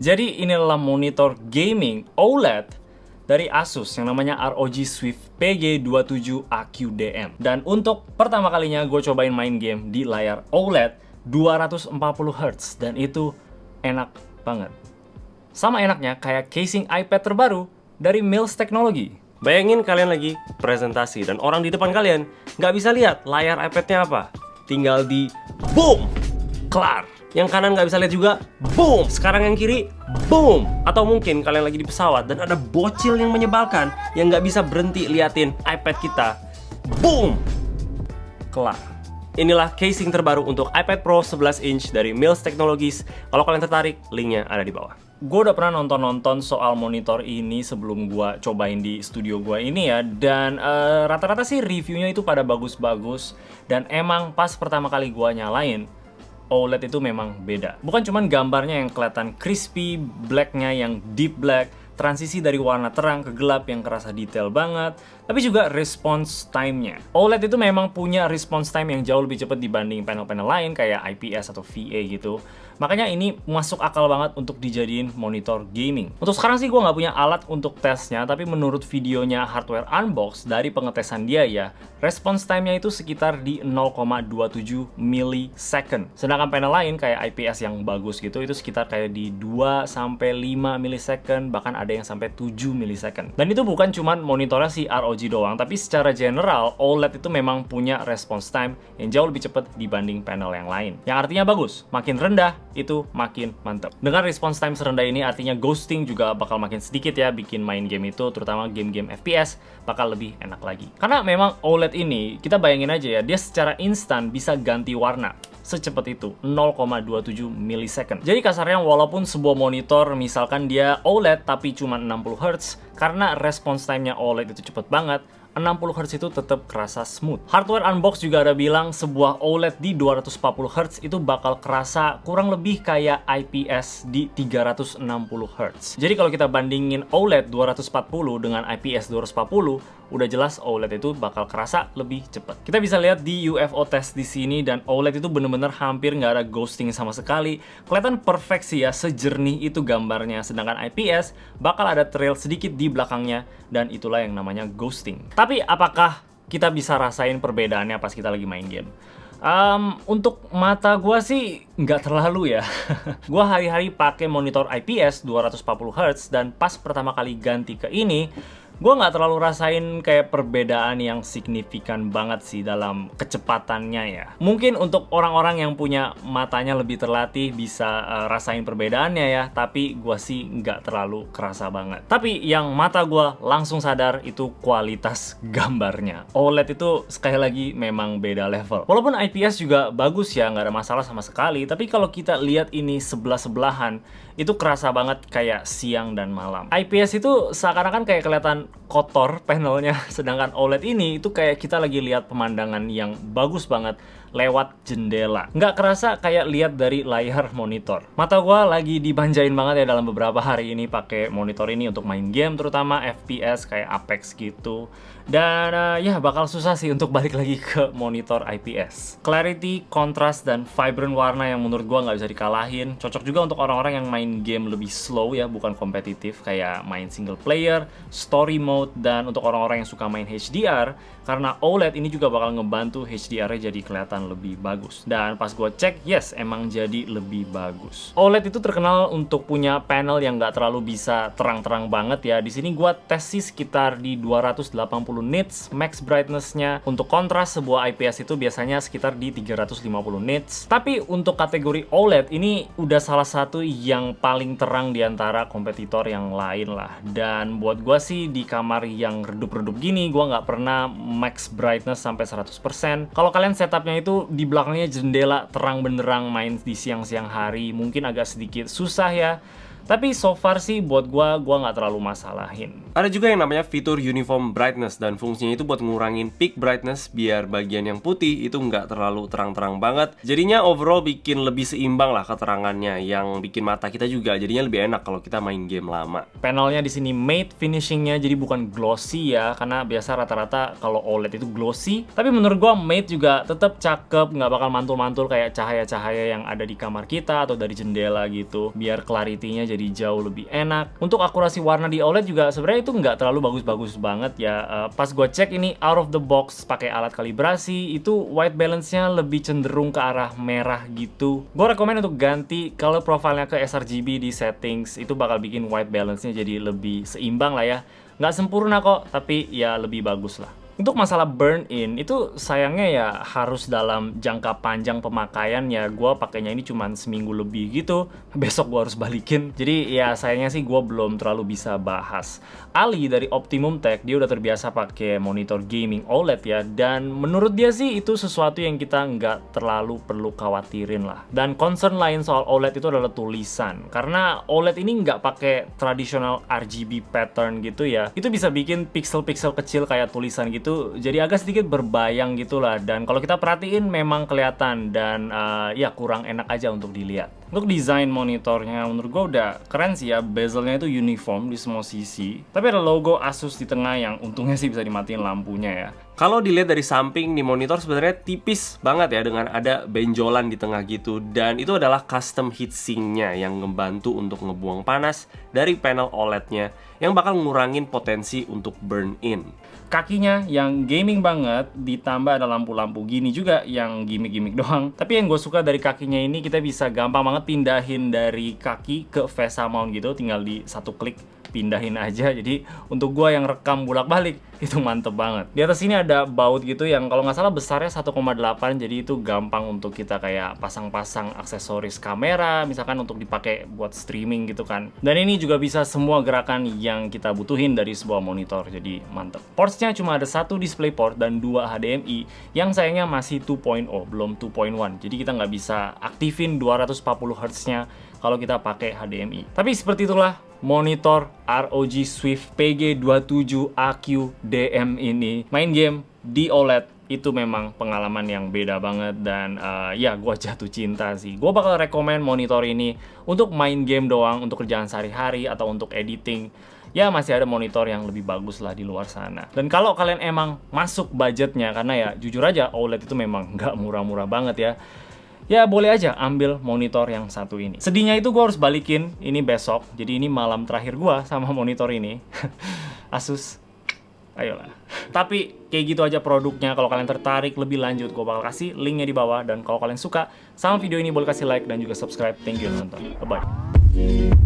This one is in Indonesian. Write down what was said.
Jadi ini adalah monitor gaming OLED dari Asus yang namanya ROG Swift PG27AQDM. Dan untuk pertama kalinya gue cobain main game di layar OLED 240Hz dan itu enak banget. Sama enaknya kayak casing iPad terbaru dari Mills Technology. Bayangin kalian lagi presentasi dan orang di depan kalian nggak bisa lihat layar iPad-nya apa. Tinggal di boom, kelar. Yang kanan nggak bisa lihat juga, boom. Sekarang yang kiri, boom. Atau mungkin kalian lagi di pesawat dan ada bocil yang menyebalkan yang nggak bisa berhenti liatin iPad kita, boom, kelar. Inilah casing terbaru untuk iPad Pro 11 inch dari Mills Technologies. Kalau kalian tertarik, linknya ada di bawah. Gue udah pernah nonton soal monitor ini sebelum gue cobain di studio gue ini ya. Dan rata-rata sih reviewnya itu pada bagus-bagus. Dan emang pas pertama kali gue nyalain, OLED itu memang beda. Bukan cuman gambarnya yang kelihatan crispy, blacknya yang deep black, transisi dari warna terang ke gelap yang kerasa detail banget, tapi juga response time-nya. OLED itu memang punya response time yang jauh lebih cepat dibanding panel-panel lain kayak IPS atau VA gitu. Makanya ini masuk akal banget untuk dijadiin monitor gaming. Untuk sekarang sih gue nggak punya alat untuk tesnya, tapi menurut videonya Hardware Unbox dari pengetesan dia ya, response time-nya itu sekitar di 0,27 millisecond. Sedangkan panel lain kayak IPS yang bagus gitu, itu sekitar kayak di 2-5 millisecond, bahkan ada yang sampai 7 millisecond. Dan itu bukan cuman monitornya si ROG doang, tapi secara general OLED itu memang punya response time yang jauh lebih cepat dibanding panel yang lain. Yang artinya bagus, makin rendah itu makin mantap. Dengan response time serendah ini artinya ghosting juga bakal makin sedikit ya, bikin main game itu terutama game-game FPS bakal lebih enak lagi. Karena memang OLED ini kita bayangin aja ya, dia secara instan bisa ganti warna secepat itu, 0,27 millisecond. Jadi kasarnya walaupun sebuah monitor misalkan dia OLED tapi cuma 60 Hz, karena response time-nya OLED itu cepet banget, 60 Hz itu tetap kerasa smooth. Hardware Unbox juga ada bilang sebuah OLED di 240 Hz itu bakal kerasa kurang lebih kayak IPS di 360 Hz. Jadi kalau kita bandingin OLED 240 dengan IPS 240, udah jelas OLED itu bakal kerasa lebih cepat. Kita bisa lihat di UFO test di sini dan OLED itu bener-bener hampir nggak ada ghosting sama sekali. Kelihatan perfect sih ya, sejernih itu gambarnya. Sedangkan IPS bakal ada trail sedikit di belakangnya dan itulah yang namanya ghosting. Tapi apakah kita bisa rasain perbedaannya pas kita lagi main game? Untuk mata gue sih nggak terlalu ya. Gue hari-hari pakai monitor IPS 240 Hz dan pas pertama kali ganti ke ini, gue nggak terlalu rasain kayak perbedaan yang signifikan banget sih dalam kecepatannya ya. Mungkin untuk orang-orang yang punya matanya lebih terlatih bisa rasain perbedaannya ya, tapi gue sih nggak terlalu kerasa banget. Tapi yang mata gue langsung sadar itu kualitas gambarnya. OLED itu sekali lagi memang beda level. Walaupun IPS juga bagus ya, nggak ada masalah sama sekali, tapi kalau kita lihat ini sebelah-sebelahan, itu kerasa banget kayak siang dan malam. IPS itu seakan-akan kayak kelihatan kotor panelnya, sedangkan OLED ini itu kayak kita lagi lihat pemandangan yang bagus banget lewat jendela. Nggak kerasa kayak lihat dari layar monitor. Mata gua lagi dibanjain banget ya dalam beberapa hari ini pakai monitor ini untuk main game, terutama FPS kayak Apex gitu. Dan ya bakal susah sih untuk balik lagi ke monitor IPS. Clarity, kontras, dan vibrant warna yang menurut gua nggak bisa dikalahin. Cocok juga untuk orang-orang yang main game lebih slow ya, bukan kompetitif kayak main single player, story mode, dan untuk orang-orang yang suka main HDR, karena OLED ini juga bakal ngebantu HDR-nya jadi kelihatan lebih bagus. Dan pas gue cek, yes, emang jadi lebih bagus. OLED itu terkenal untuk punya panel yang nggak terlalu bisa terang-terang banget ya. Di sini gue tes sih sekitar di 280 nits max brightness-nya. Untuk kontras, sebuah IPS itu biasanya sekitar di 350 nits. Tapi untuk kategori OLED ini udah salah satu yang paling terang di antara kompetitor yang lain lah. Dan buat gue sih di kamar yang redup-redup gini, gue nggak pernah max brightness sampai 100%. Kalau kalian setupnya itu di belakangnya jendela terang benderang main di siang-siang hari, mungkin agak sedikit susah ya. Tapi so far sih buat gua nggak terlalu masalahin. Ada juga yang namanya fitur uniform brightness dan fungsinya itu buat ngurangin peak brightness biar bagian yang putih itu nggak terlalu terang-terang banget. Jadinya overall bikin lebih seimbang lah keterangannya, yang bikin mata kita juga jadinya lebih enak kalau kita main game lama. Panelnya di sini matte finishingnya, jadi bukan glossy ya, karena biasa rata-rata kalau OLED itu glossy. Tapi menurut gua matte juga tetap cakep, nggak bakal mantul-mantul kayak cahaya-cahaya yang ada di kamar kita atau dari jendela gitu. Biar clarity-nya jadi jadi jauh lebih enak. Untuk akurasi warna di OLED juga sebenarnya itu nggak terlalu bagus-bagus banget ya. Pas gue cek ini out of the box pakai alat kalibrasi, itu white balance-nya lebih cenderung ke arah merah gitu. Gue rekomen untuk ganti color profile-nya ke sRGB di settings, itu bakal bikin white balance-nya jadi lebih seimbang lah ya. Nggak sempurna kok, tapi ya lebih bagus lah. Untuk masalah burn in, itu sayangnya ya harus dalam jangka panjang pemakaian ya. Gue pakainya ini cuma seminggu lebih gitu, besok gue harus balikin. Jadi ya sayangnya sih gue belum terlalu bisa bahas. Ali dari Optimum Tech, dia udah terbiasa pakai monitor gaming OLED ya, dan menurut dia sih itu sesuatu yang kita nggak terlalu perlu khawatirin lah. Dan concern lain soal OLED itu adalah tulisan, karena OLED ini nggak pakai traditional RGB pattern gitu ya. Itu bisa bikin pixel-pixel kecil kayak tulisan gitu, jadi agak sedikit berbayang gitulah. Dan kalau kita perhatiin memang kelihatan, dan ya kurang enak aja untuk dilihat. Untuk desain monitornya menurut gue udah keren sih ya. Bezelnya itu uniform di semua sisi, tapi ada logo Asus di tengah yang untungnya sih bisa dimatiin lampunya ya. Kalau dilihat dari samping nih, monitor sebenarnya tipis banget ya, dengan ada benjolan di tengah gitu. Dan itu adalah custom heatsinknya yang ngebantu untuk ngebuang panas dari panel OLED-nya, yang bakal ngurangin potensi untuk burn in. Kakinya yang gaming banget, ditambah ada lampu-lampu gini juga yang gimmick-gimmick doang. Tapi yang gue suka dari kakinya ini, kita bisa gampang banget pindahin dari kaki ke VESA mount gitu, tinggal di satu klik pindahin aja. Jadi untuk gua yang rekam bolak-balik itu mantep banget. Di atas sini ada baut gitu yang kalau nggak salah besarnya 1,8, jadi itu gampang untuk kita kayak pasang-pasang aksesoris kamera, misalkan untuk dipakai buat streaming gitu kan. Dan ini juga bisa semua gerakan yang kita butuhin dari sebuah monitor, jadi mantep. Portsnya cuma ada satu DisplayPort dan 2 HDMI, yang sayangnya masih 2.0, belum 2.1. Jadi kita nggak bisa aktifin 240 Hz-nya kalau kita pakai HDMI. Tapi seperti itulah monitor ROG Swift PG27AQ DM ini. Main game di OLED itu memang pengalaman yang beda banget, dan ya gue jatuh cinta sih. Gue bakal rekomen monitor ini untuk main game doang, untuk kerjaan sehari-hari atau untuk editing. Ya masih ada monitor yang lebih bagus lah di luar sana. Dan kalau kalian emang masuk budgetnya, karena ya jujur aja OLED itu memang nggak murah-murah banget ya, ya boleh aja ambil monitor yang satu ini. Sedihnya itu gue harus balikin ini besok, jadi ini malam terakhir gue sama monitor ini. Asus, ayolah. Tapi kayak gitu aja produknya. Kalau kalian tertarik lebih lanjut, gue bakal kasih linknya di bawah. Dan kalau kalian suka sama video ini, boleh kasih like dan juga subscribe. Thank you udah nonton. Bye-bye.